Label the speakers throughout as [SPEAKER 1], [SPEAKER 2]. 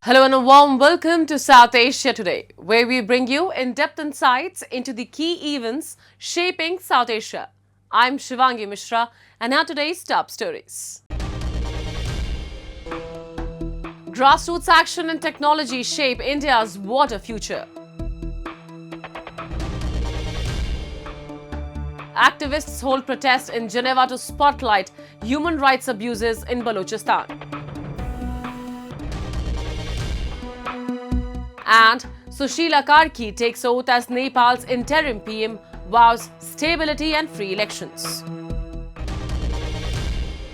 [SPEAKER 1] Hello and a warm welcome to South Asia Today, where we bring you in-depth insights into the key events shaping South Asia. I'm Shivangi Mishra, and now today's top stories. Grassroots action and technology shape India's water future. Activists hold protest in Geneva to spotlight human rights abuses in Balochistan. And Sushila Karki takes oath as Nepal's interim PM, vows stability and free elections.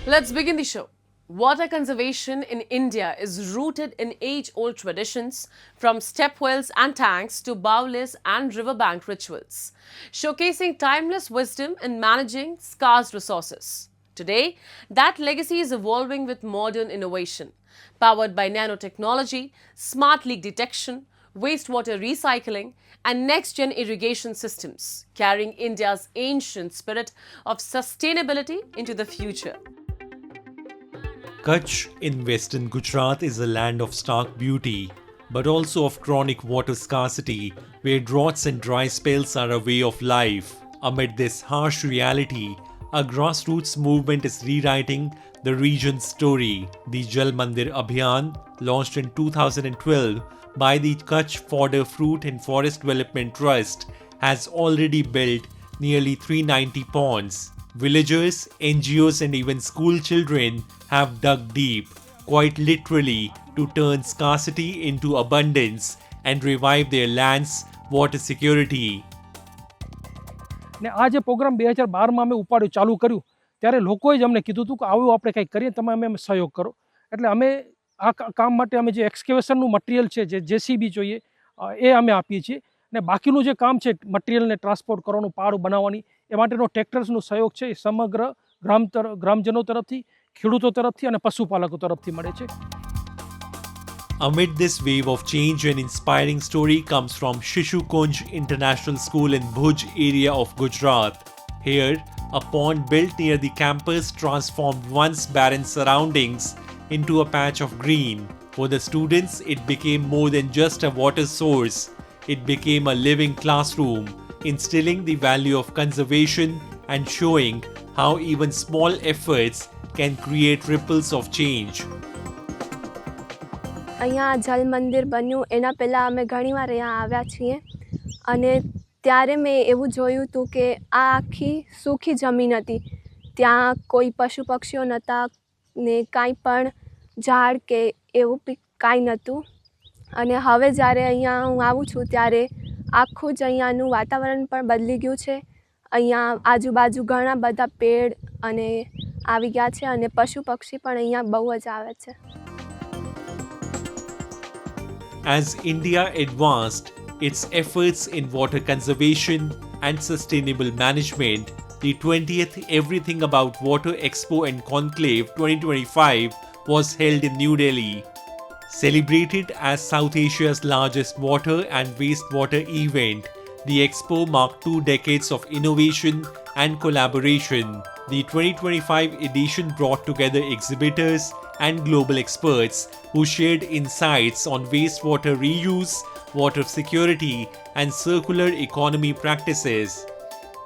[SPEAKER 1] Let's begin the show. Water conservation in India is rooted in age-old traditions, from step wells and tanks to bowlers and riverbank rituals, showcasing timeless wisdom in managing scarce resources. Today, that legacy is evolving with modern innovation, powered by nanotechnology, smart leak detection, wastewater recycling, and next-gen irrigation systems, carrying India's ancient spirit of sustainability into the future.
[SPEAKER 2] Kutch in western Gujarat is a land of stark beauty, but also of chronic water scarcity, where droughts and dry spells are a way of life. Amid this harsh reality, a grassroots movement is rewriting the region's story. The Jal Mandir Abhiyan, launched in 2012 by the Kutch Fodder Fruit and Forest Development Trust, has already built nearly 390 ponds. Villagers, NGOs and even school children have dug deep, quite literally, to turn scarcity into abundance and revive their land's water security.
[SPEAKER 3] ને આ જે programme 2012માં અમે ઉપાડ્યો ચાલુ કર્યું ત્યારે લોકોએ જ અમને કીધું હતું કે આવું આપણે કંઈક કરીએ, તમે અમે સહયોગ કરો. એટલે અમે આ કામ માટે અમે જે એક્સકેવેશનનું મટીરિયલ છે, જે જેસીબી જોઈએ એ અમે આપીએ છીએ, ને બાકીનું જે કામ છે મટીરિયલને ટ્રાન્સપોર્ટ કરવાનું, પહાડ બનાવવાની, એ માટેનો ટ્રેક્ટર્સનો સહયોગ છે એ સમગ્ર ગ્રામજનો તરફથી, ખેડૂતો તરફથી અને પશુપાલકો તરફથી મળે છે.
[SPEAKER 2] Amid this wave of change, an inspiring story comes from Shishu Kunj International School in Bhuj area of Gujarat. Here, a pond built near the campus transformed once barren surroundings into a patch of green. For the students, it became more than just a water source. It became a living classroom, instilling the value of conservation and showing how even small efforts can create ripples of change.
[SPEAKER 4] અહીંયા જલ મંદિર બન્યું એના પહેલાં અમે ઘણીવાર અહીંયા આવ્યા છીએ અને ત્યારે મેં એવું જોયું હતું કે આ આખી સૂકી જમીન હતી. ત્યાં કોઈ પશુ પક્ષીઓ નહોતા ને કાંઈ પણ ઝાડ કે એવું બી કાંઈ નહોતું. અને હવે જ્યારે અહીંયા હું આવું છું ત્યારે આખું જ અહીંયાનું વાતાવરણ પણ બદલી ગયું છે. અહીંયા આજુબાજુ ઘણા બધા પેડ અને આવી ગયા છે અને પશુ પક્ષી પણ અહીંયા બહુ જ આવે છે.
[SPEAKER 2] As India advanced its efforts in water conservation and sustainable management, the 20th Everything About Water Expo and Conclave 2025 was held in New Delhi. Celebrated as South Asia's largest water and wastewater event, the expo marked 2 decades of innovation and collaboration. The 2025 edition brought together exhibitors and global experts who shared insights on wastewater reuse, water security, and circular economy practices.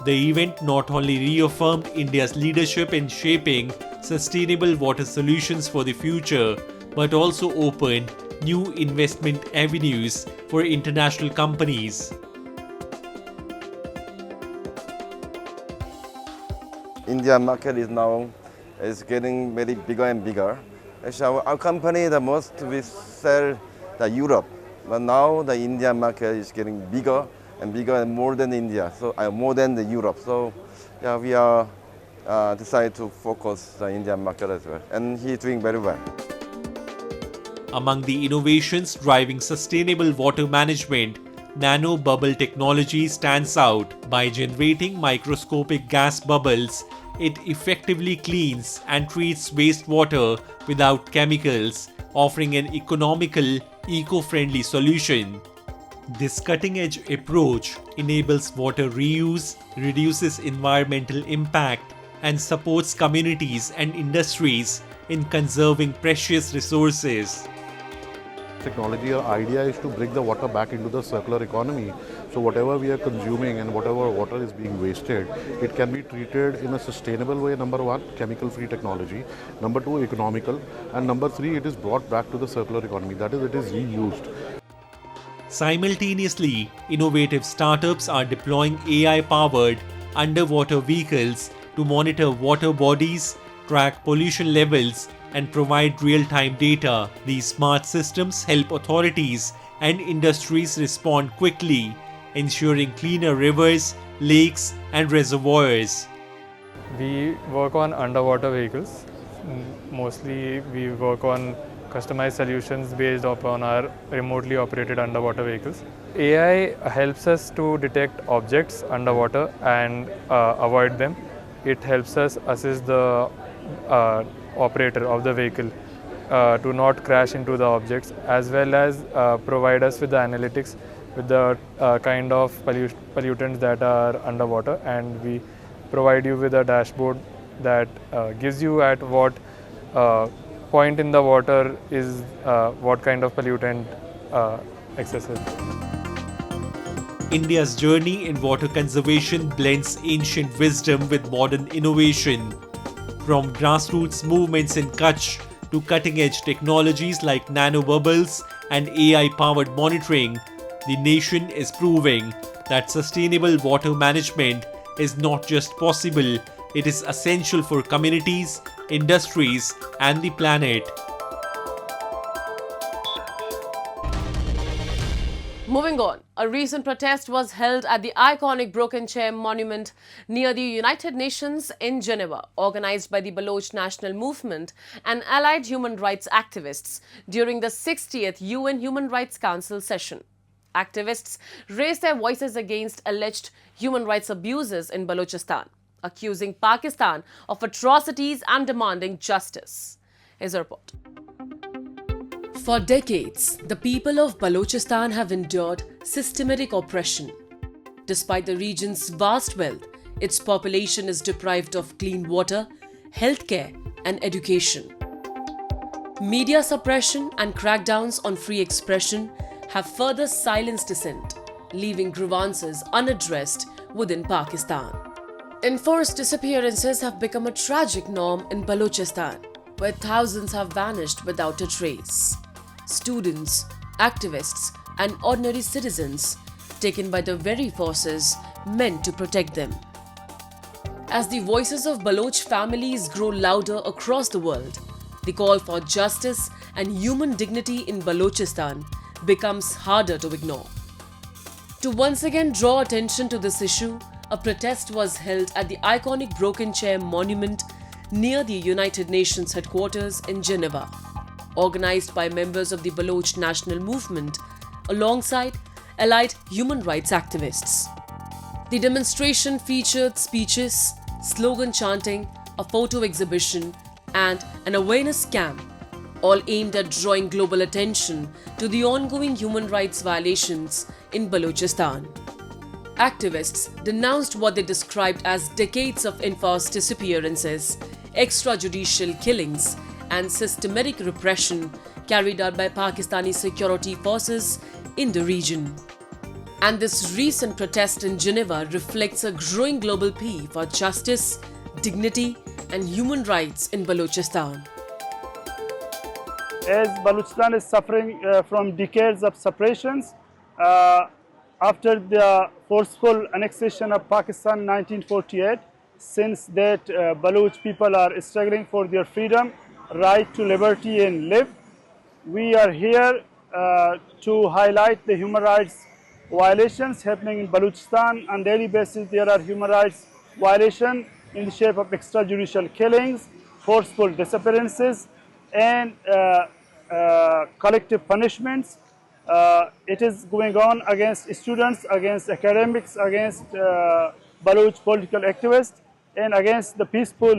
[SPEAKER 2] The event not only reaffirmed India's leadership in shaping sustainable water solutions for the future, but also opened new investment avenues for international companies.
[SPEAKER 5] India market is getting very bigger and bigger. Actually, our company, the most we sell the Europe, but now the India market is getting bigger and bigger and more than India, so more than the Europe. So yeah, we are decided to focus the India market as well, and he's doing very well.
[SPEAKER 2] Among the innovations driving sustainable water management, nano bubble technology stands out. By generating microscopic gas bubbles, it effectively cleans and treats wastewater without chemicals, offering an economical, eco-friendly solution. This cutting-edge approach enables water reuse, reduces environmental impact, and supports communities and industries in conserving precious resources.
[SPEAKER 6] technology, our idea is to bring the water back into the circular economy. So whatever we are consuming and whatever water is being wasted, it can be treated in a sustainable way. Number one, chemical-free technology. Number two, economical. And number three, it is brought back to the circular economy. That is, it is reused.
[SPEAKER 2] Simultaneously, innovative startups are deploying AI-powered underwater vehicles to monitor water bodies, track pollution levels, and provide real-time data. These smart systems help authorities and industries respond quickly, ensuring cleaner rivers, lakes, and reservoirs.
[SPEAKER 7] We work on underwater vehicles. Mostly we work on customized solutions based upon our remotely operated underwater vehicles. AI helps us to detect objects underwater and avoid them. It helps us assist the operator of the vehicle to not crash into the objects, as well as provide us with the analytics with the kind of pollutants that are underwater, and we provide you with a dashboard that gives you at what point in the water is what kind of pollutant excessive.
[SPEAKER 2] India's journey in water conservation blends ancient wisdom with modern innovation. From grassroots movements in Kutch to cutting-edge technologies like nanobubbles and AI-powered monitoring, the nation is proving that sustainable water management is not just possible, it is essential for communities, industries, and the planet.
[SPEAKER 1] Moving on, a recent protest was held at the iconic Broken Chair Monument near the United Nations in Geneva, organized by the Baloch National Movement and allied human rights activists during the 60th UN Human Rights Council session. Activists raised their voices against alleged human rights abuses in Balochistan, accusing Pakistan of atrocities and demanding justice. Here's a report. For decades, the people of Balochistan have endured systematic oppression. Despite the region's vast wealth, its population is deprived of clean water, healthcare, and education. Media suppression and crackdowns on free expression have further silenced dissent, leaving grievances unaddressed within Pakistan. Enforced disappearances have become a tragic norm in Balochistan, where thousands have vanished without a trace. Students, activists, and ordinary citizens taken by the very forces meant to protect them. As the voices of Baloch families grow louder across the world, the call for justice and human dignity in Balochistan becomes harder to ignore. To once again draw attention to this issue, a protest was held at the iconic Broken Chair Monument near the United Nations headquarters in Geneva, organized by members of the Baloch National Movement alongside allied human rights activists. The demonstration featured speeches, slogan chanting, a photo exhibition, and an awareness camp, all aimed at drawing global attention to the ongoing human rights violations in Balochistan. Activists denounced what they described as decades of enforced disappearances, extrajudicial killings, and systematic repression carried out by Pakistani security forces in the region. And this recent protest in Geneva reflects a growing global plea for justice, dignity, and human rights in Balochistan.
[SPEAKER 8] As Balochistan is suffering from decades of suppressions, after the forceful annexation of Pakistan in 1948, since that Baloch people are struggling for their freedom, right to liberty and live. We are here to highlight the human rights violations happening in Balochistan. On a daily basis, there are human rights violations in the shape of extrajudicial killings, forceful disappearances, and collective punishments. It is going on against students, against academics, against Baloch political activists, and against the peaceful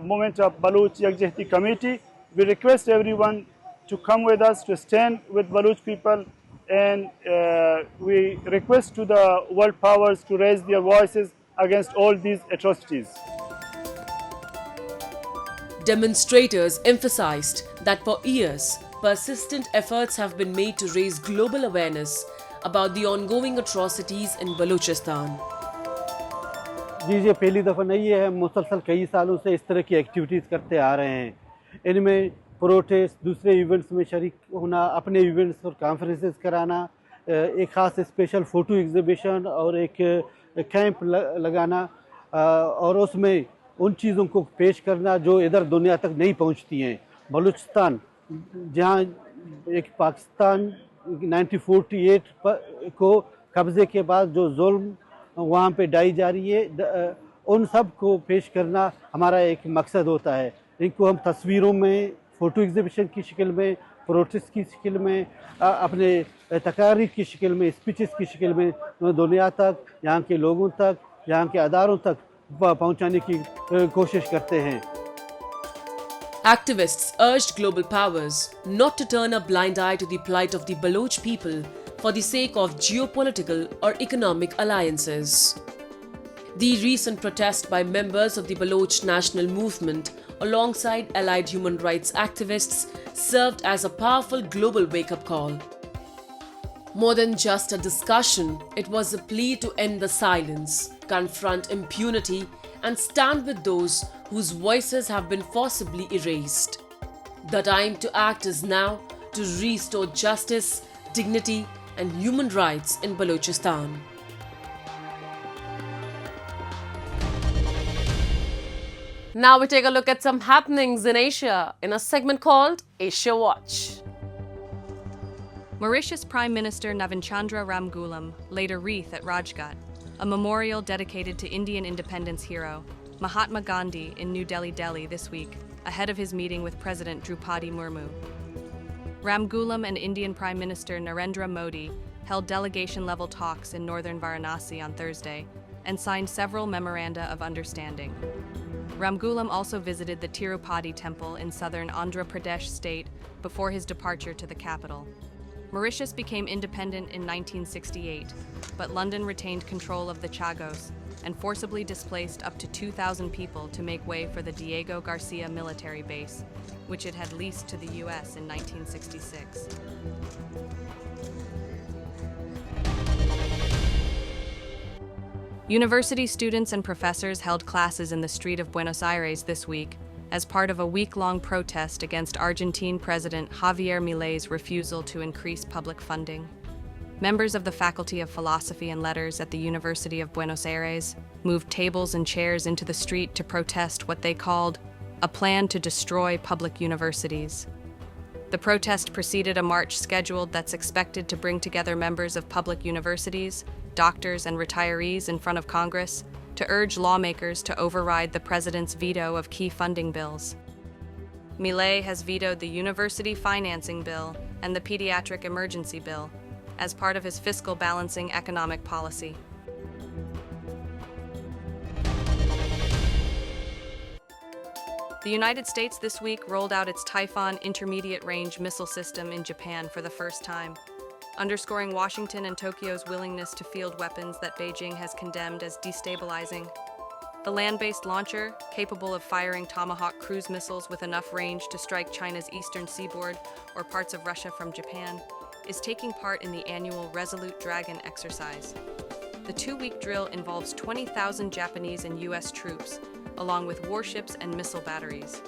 [SPEAKER 8] movement of Baloch Yakjehti Committee. We request everyone to come with us, to stand with Baloch people, and we request to the world powers to raise their voices against all these atrocities.
[SPEAKER 1] Demonstrators emphasized that for years, persistent efforts have been made to raise global awareness about the ongoing atrocities in Balochistan.
[SPEAKER 9] जी ये पहली दफ़ा नहीं है, हम मुसलसल कई सालों से इस तरह की एक्टिविटीज़ करते आ रहे हैं। इनमें प्रोटेस्ट, दूसरे इवेंट्स में शरीक होना, अपने इवेंट्स और कॉन्फ्रेंसेस कराना, एक ख़ास स्पेशल फ़ोटो एग्ज़िबिशन और एक कैंप लगाना और उसमें उन चीज़ों को पेश करना जो इधर दुनिया तक नहीं पहुंचती हैं। बलूचिस्तान जहां एक पाकिस्तान 1948 को कब्ज़े के बाद जो जुल्म वहाँ पे डाई जा रही है, उन सब को पेश करना हमारा एक मकसद होता है। इनको हम तस्वीरों में, फ़ोटो एग्ज़िबिशन की शक्ल में, प्रोटेस्ट की शक्ल में, अपने तकारीर की शक्ल में, स्पीचेस की शक्ल में दुनिया तक, यहाँ के लोगों तक, यहाँ के अदारों तक पहुँचाने की कोशिश करते हैं।
[SPEAKER 1] Activists urged global powers not to turn a blind eye to the plight of the Baloch people for the sake of geopolitical or economic alliances. The recent protest by members of the Baloch National Movement alongside allied human rights activists served as a powerful global wake-up call. More than just a discussion, it was a plea to end the silence, confront impunity, and stand with those whose voices have been forcibly erased. The time to act is now to restore justice, dignity, and human rights in Balochistan. Now we take a look at some happenings in Asia in a segment called Asia Watch.
[SPEAKER 10] Mauritius Prime Minister Navinchandra Ramgoolam laid a wreath at Rajghat, a memorial dedicated to Indian independence hero Mahatma Gandhi in New Delhi, Delhi this week, ahead of his meeting with President Draupadi Murmu. Ramgoolam and Indian Prime Minister Narendra Modi held delegation-level talks in northern Varanasi on Thursday and signed several memoranda of understanding. Ramgoolam also visited the Tirupati temple in southern Andhra Pradesh state before his departure to the capital. Mauritius became independent in 1968, but London retained control of the Chagos and forcibly displaced up to 2,000 people to make way for the Diego Garcia military base, which it had leased to the US in 1966. University students and professors held classes in the street of Buenos Aires this week as part of a week-long protest against Argentine President Javier Milei's refusal to increase public funding. Members of the Faculty of Philosophy and Letters at the University of Buenos Aires moved tables and chairs into the street to protest what they called a plan to destroy public universities. The protest preceded a march scheduled that's expected to bring together members of public universities, doctors, and retirees in front of Congress to urge lawmakers to override the president's veto of key funding bills. Milei has vetoed the University Financing Bill and the Pediatric Emergency Bill as part of his fiscal balancing economic policy. The United States this week rolled out its Typhoon intermediate-range missile system in Japan for the first time, underscoring Washington and Tokyo's willingness to field weapons that Beijing has condemned as destabilizing. The land-based launcher, capable of firing Tomahawk cruise missiles with enough range to strike China's eastern seaboard or parts of Russia from Japan, is taking part in the annual Resolute Dragon exercise. The two-week drill involves 20,000 Japanese and U.S. troops, along with warships and missile batteries.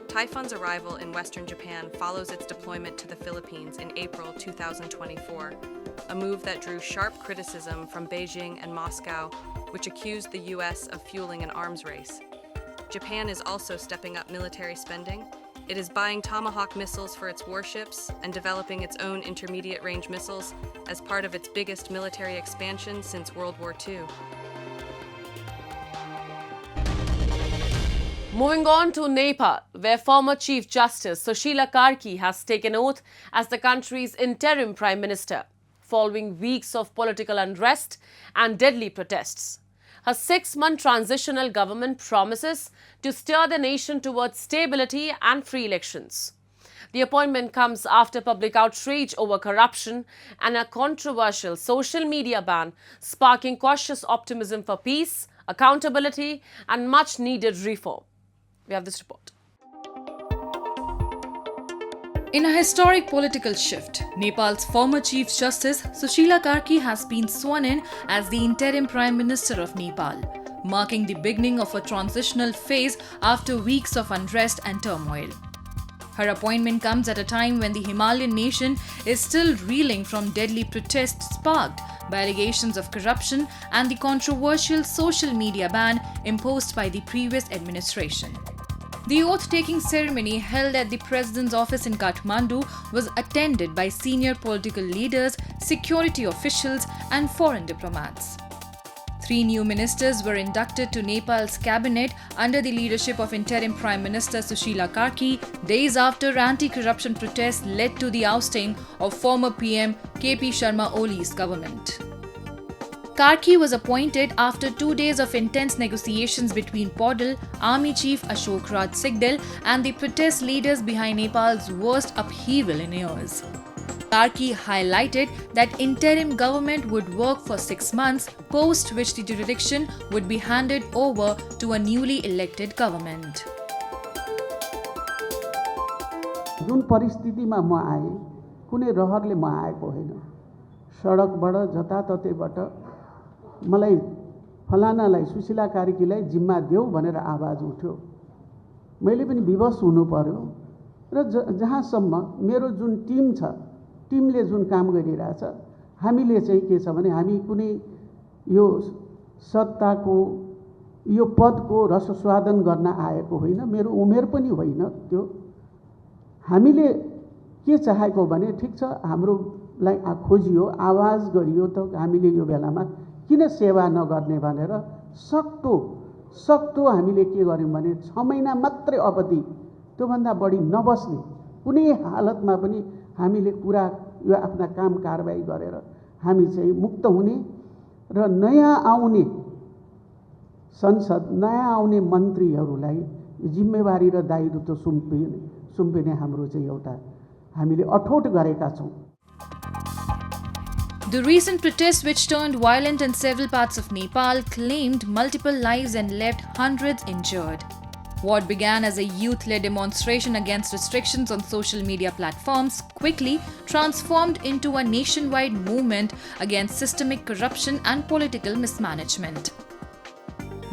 [SPEAKER 10] Typhoon's arrival in western Japan follows its deployment to the Philippines in April 2024, a move that drew sharp criticism from Beijing and Moscow, which accused the U.S. of fueling an arms race. Japan is also stepping up military spending. It is buying Tomahawk missiles for its warships and developing its own intermediate-range missiles as part of its biggest military expansion since World War II.
[SPEAKER 1] Moving on to Nepal, where former Chief Justice Sushila Karki has taken oath as the country's interim Prime Minister, following weeks of political unrest and deadly protests. Her 6-month transitional government promises to steer the nation towards stability and free elections. The appointment comes after public outrage over corruption and a controversial social media ban, sparking cautious optimism for peace, accountability, and much-needed reform. We have this report.
[SPEAKER 11] In a historic political shift, Nepal's former Chief Justice Sushila Karki has been sworn in as the interim Prime Minister of Nepal, marking the beginning of a transitional phase after weeks of unrest and turmoil. Her appointment comes at a time when the Himalayan nation is still reeling from deadly protests sparked by allegations of corruption and the controversial social media ban imposed by the previous administration. The oath-taking ceremony held at the President's office in Kathmandu was attended by senior political leaders, security officials and foreign diplomats. 3 new ministers were inducted to Nepal's cabinet under the leadership of interim Prime Minister Sushila Karki days after anti-corruption protests led to the ousting of former PM KP Sharma Oli's government. Karki was appointed after 2 days of intense negotiations between Podal, Army Chief Ashok Raj Sigdel and the protest leaders behind Nepal's worst upheaval in years. Karki highlighted that interim government would work for 6 months, post which the jurisdiction would be handed over to a newly elected government.
[SPEAKER 12] जुन परिस्थितिमा म आए कुनै रहरले म आएको होइन सडकबाट जताततैबाट मलाई फलानालाई सुशीला कार्कीलाई जिम्मा देऊ भनेर आवाज उठ्यो मैले पनि विवश हुनु पर्यो र जहाँसम्म मेरो जुन टिम छ टिमले जुन काम गरिरहेछ हामीले चाहिँ के छ भने हामी कुनै यो सत्ताको यो पदको रसस्वादन गर्न आएको होइन मेरो उमेर पनि होइन त्यो हामीले के चाहेको भने ठीक छ हाम्रोलाई खोजियो आवाज गरियो त हामीले यो बेलामा किन सेवा नगर्ने भनेर सक्तो हामीले के गर्यौं भने 6 महिना मात्रै अवधि त्योभन्दा बढी नबस्ने कुनै हालतमा पनि हामीले कुरा यो आफ्ना काम कारबाही गरेर हामी चाहिँ मुक्त हुने र नयाँ आउने संसद नयाँ आउने मन्त्रीहरूलाई जिम्मेवारी र दायित्व सुम्पिने हाम्रो चाहिँ एउटा हामीले अठोट गरेका छौं.
[SPEAKER 11] The recent protests, which turned violent in several parts of Nepal, claimed multiple lives and left hundreds injured. What began as a youth-led demonstration against restrictions on social media platforms quickly transformed into a nationwide movement against systemic corruption and political mismanagement.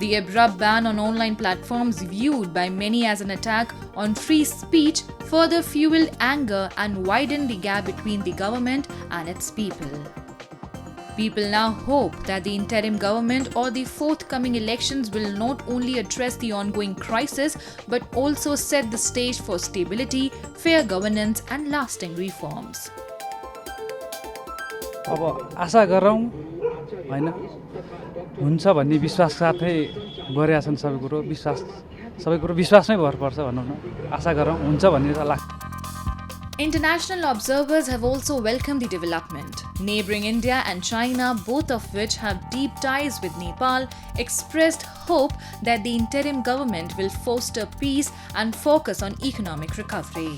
[SPEAKER 11] The abrupt ban on online platforms, viewed by many as an attack on free speech, further fueled anger and widened the gap between the government and its people. People now hope that the interim government or the forthcoming elections will not only address the ongoing crisis but also set the stage for stability, fair governance and lasting reforms.
[SPEAKER 13] अब आशा गरौँ हैन हुन्छ भन्ने विश्वास साथै गरेका छन् सबै कुरो विश्वासमै भर पर्छ भनौं न आशा गरौँ हुन्छ भन्ने लाग्छ.
[SPEAKER 11] International observers have also welcomed the development. Neighbouring India and China, both of which have deep ties with Nepal, expressed hope that the interim government will foster peace and focus on economic recovery.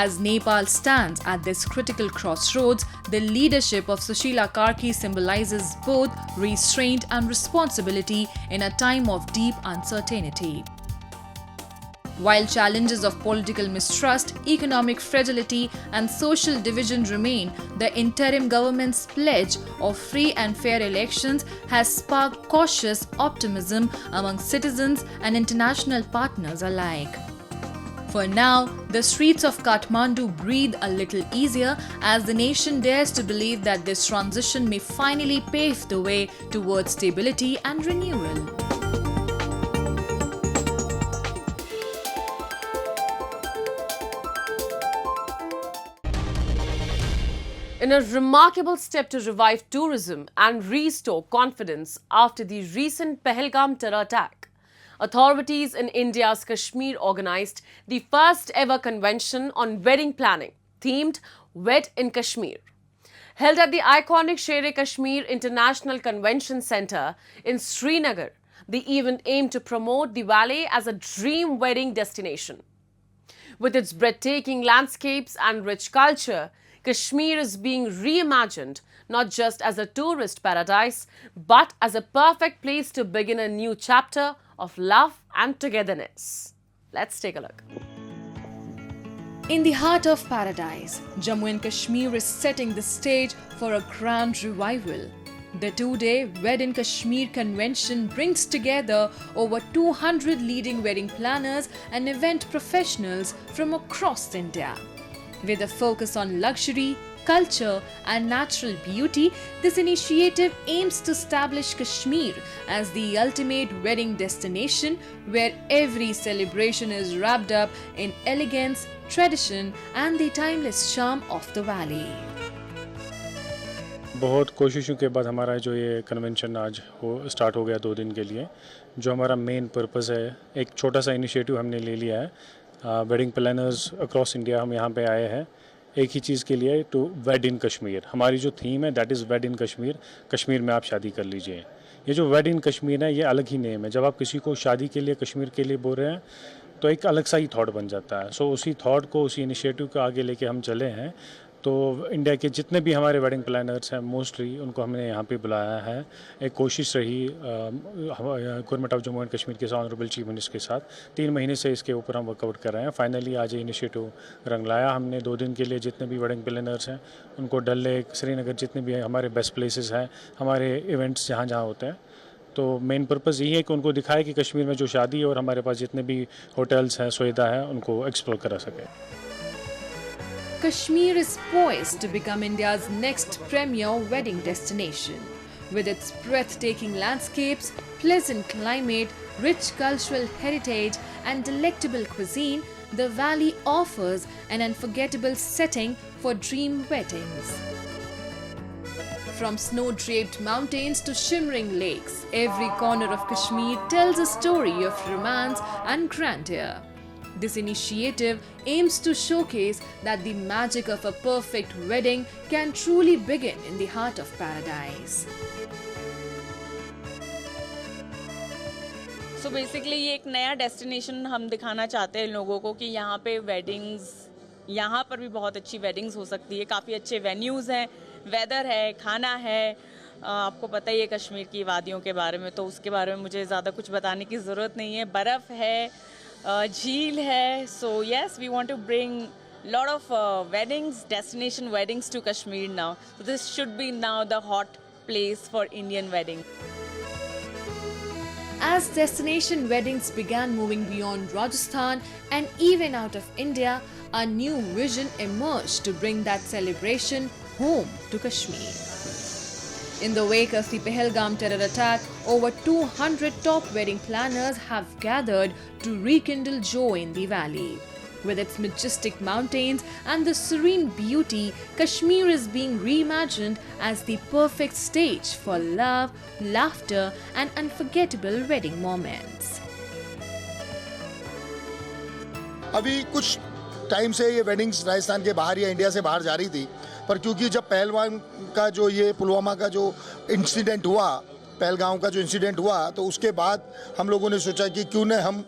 [SPEAKER 11] As Nepal stands at this critical crossroads, the leadership of Sushila Karki symbolizes both restraint and responsibility in a time of deep uncertainty. While challenges of political mistrust, economic fragility and social division remain, the interim government's pledge of free and fair elections has sparked cautious optimism among citizens and international partners alike. For now, the streets of Kathmandu breathe a little easier as the nation dares to believe that this transition may finally pave the way towards stability and renewal.
[SPEAKER 1] In a remarkable step to revive tourism and restore confidence after the recent Pahalgam terror attack, authorities in India's Kashmir organized the first ever convention on wedding planning, themed Wed in Kashmir. Held at the iconic Sher-e-Kashmir International Convention Centre in Srinagar, the event aimed to promote the valley as a dream wedding destination. With its breathtaking landscapes and rich culture, Kashmir is being reimagined not just as a tourist paradise, but as a perfect place to begin a new chapter of love and togetherness. Let's take a look.
[SPEAKER 11] In the heart of paradise, Jammu and Kashmir is setting the stage for a grand revival. The two-day Wed in Kashmir convention brings together over 200 leading wedding planners and event professionals from across India. With a focus on luxury, culture, and natural beauty, this initiative aims to establish Kashmir as the ultimate wedding destination where every celebration is wrapped up in elegance, tradition, and the timeless charm of the valley.
[SPEAKER 14] बहुत कोशिशों के बाद हमारा जो ये convention आज हो start हो गया 2 दिन के लिए। जो हमारा मेन पर्पस है, एक छोटा सा इनिशिएटिव हमने ले लिया है। वेडिंग प्लानर्स अक्रॉस इंडिया हम यहाँ पे आए हैं एक ही चीज़ के लिए, टू वेड इन कश्मीर। हमारी जो थीम है दैट इज़ वेड इन कश्मीर, कश्मीर में आप शादी कर लीजिए। ये जो वेड इन कश्मीर है ये अलग ही नेम है। जब आप किसी को शादी के लिए कश्मीर के लिए बोल रहे हैं तो एक अलग सा ही थॉट बन जाता है। सो उसी थॉट को, उसी इनिशिएटिव को आगे लेके हम चले हैं। तो इंडिया के जितने भी हमारे वेडिंग प्लानर्स हैं मोस्टली उनको हमने यहाँ पे बुलाया है। एक कोशिश रही government of Jammu and Kashmir के ऑनरेबल चीफ मिनिस्टर के साथ, 3 महीने से इसके ऊपर हम वर्कआउट कर रहे हैं। फाइनली आज ये इनिशिएटिव रंग लाया। हमने 2 दिन के लिए जितने भी वेडिंग प्लानर्स हैं उनको डल लेक, श्रीनगर, जितने भी हमारे बेस्ट प्लेसेस हैं, हमारे इवेंट्स जहाँ जहाँ होते हैं, तो मेन पर्पज़ यही है कि उनको दिखाए कि कश्मीर में जो शादी है और हमारे पास जितने भी होटल्स हैं, सुविधा है, उनको एक्सप्लोर करा सकें।
[SPEAKER 11] Kashmir is poised to become India's next premier wedding destination. With its breathtaking landscapes, pleasant climate, rich cultural heritage, and delectable cuisine, the valley offers an unforgettable setting for dream weddings. From snow-draped mountains to shimmering lakes, every corner of Kashmir tells a story of romance and grandeur. This initiative aims to showcase that the magic of a perfect wedding can truly begin in the heart of paradise.
[SPEAKER 15] So basically ये एक नया destination हम दिखाना चाहते हैं लोगों को कि यहाँ पे वेडिंग्स, यहाँ पर भी बहुत अच्छी वेडिंग्स हो सकती है। काफ़ी अच्छे वेन्यूज़ हैं, वेदर है, खाना है। आपको पता ही है कश्मीर की वादियों के बारे में, तो उसके बारे में मुझे ज़्यादा कुछ बताने की ज़रूरत नहीं है। बर्फ़ है, झील है। So yes, we want to bring lot of weddings, destination weddings to Kashmir now. So this should be now the hot place for Indian wedding.
[SPEAKER 11] As destination weddings began moving beyond Rajasthan and even out of India, a new vision emerged to bring that celebration home to Kashmir. In the wake of the Pahalgam terror attack, over 200 top wedding planners have gathered to rekindle joy in the valley. With its majestic mountains and the serene beauty, Kashmir is being reimagined as the perfect stage for love, laughter, and unforgettable wedding moments.
[SPEAKER 16] अभी कुछ time से ये weddings Rajasthan के बाहर या India से बाहर जा रही थी, पर क्योंकि जब पहलगाम का जो ये पुलवामा का जो इंसिडेंट हुआ, पहलगाम का जो इंसिडेंट हुआ, तो उसके बाद हम लोगों ने सोचा कि क्यों न हम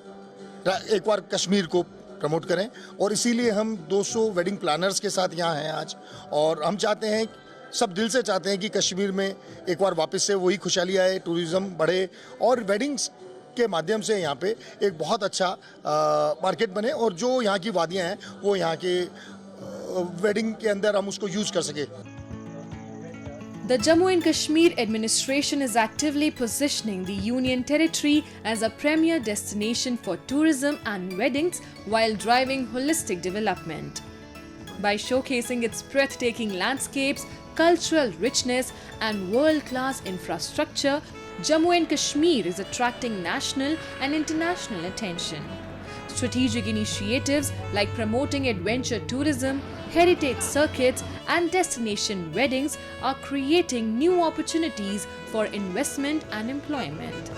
[SPEAKER 16] एक बार कश्मीर को प्रमोट करें, और इसीलिए हम 200 वेडिंग प्लानर्स के साथ यहाँ हैं आज। और हम चाहते हैं, सब दिल से चाहते हैं कि कश्मीर में एक बार वापस से वही खुशहाली आए, टूरिज़्म बढ़े और वेडिंग्स के माध्यम से यहाँ पे एक बहुत अच्छा मार्केट बने, और जो यहाँ की वादियाँ हैं वो यहाँ के वेडिंग के अंदर हम उसको यूज़ कर सके।
[SPEAKER 11] The Jammu and Kashmir administration is actively positioning the Union Territory as a premier destination for tourism and weddings while driving holistic development. By showcasing its breathtaking landscapes, cultural richness, and world-class infrastructure, Jammu and Kashmir is attracting national and international attention. Strategic initiatives like promoting adventure tourism, heritage circuits, and destination weddings are creating new opportunities for investment and employment.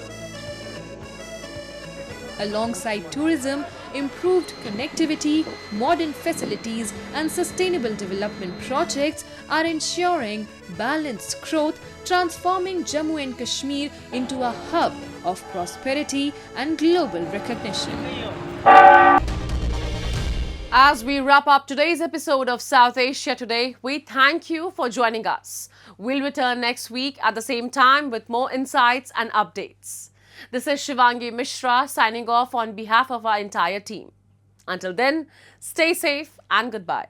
[SPEAKER 11] Alongside tourism, improved connectivity, modern facilities, and sustainable development projects are ensuring balanced growth, transforming Jammu and Kashmir into a hub of prosperity and global recognition.
[SPEAKER 1] As we wrap up today's episode of South Asia Today, we thank you for joining us. We'll return next week at the same time with more insights and updates. This is Shivangi Mishra signing off on behalf of our entire team. Until then, stay safe and goodbye.